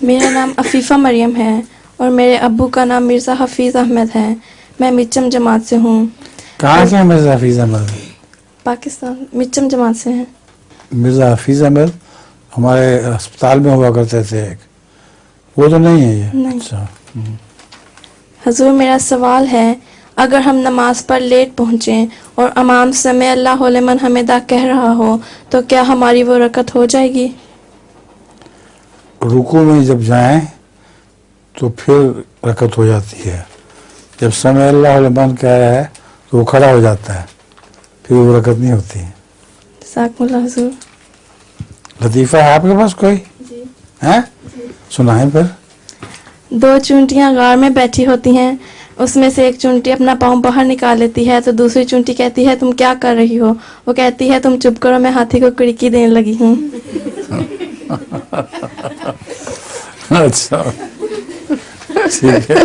میرا نام عفیفہ مریم ہے اور میرے ابو کا نام مرزا حفیظ احمد ہے. میں مچم جماعت سے ہوں. کہاں سے ہیں مرزا حفیظ احمد؟ پاکستان مچم جماعت سے ہیں. مرزا حفیظ احمد ہمارے اسپتال میں ہوا کرتے تھے ایک، وہ تو نہیں ہے یہ؟ نہیں. اچھا. حضور میرا سوال ہے، اگر ہم نماز پر لیٹ پہنچیں اور امام سمع اللہ لمن حمدہ کہہ رہا ہو تو کیا ہماری وہ رکعت ہو جائے گی؟ رکوع میں جب جائیں تو پھر رکعت ہو جاتی ہے. جب سمع اللہ لمن کہہ رہا ہے تو وہ کھڑا ہو جاتا ہے، پھر وہ رکعت نہیں ہوتی ہے. جزاکم اللہ حضور. لطیفہ ہے آپ کے پاس کوئی؟ جی. ہیں؟ سنائیں پھر. 2 چونٹیاں غار میں بیٹھی ہوتی ہیں، اس میں سے ایک چونٹی اپنا پاؤں باہر نکال لیتی ہے تو دوسری چونٹی کہتی ہے تم کیا کر رہی ہو؟ وہ کہتی ہے تم چپ کرو، میں ہاتھی کو کڑکی دینے لگی ہوں. اچھا ٹھیک ہے.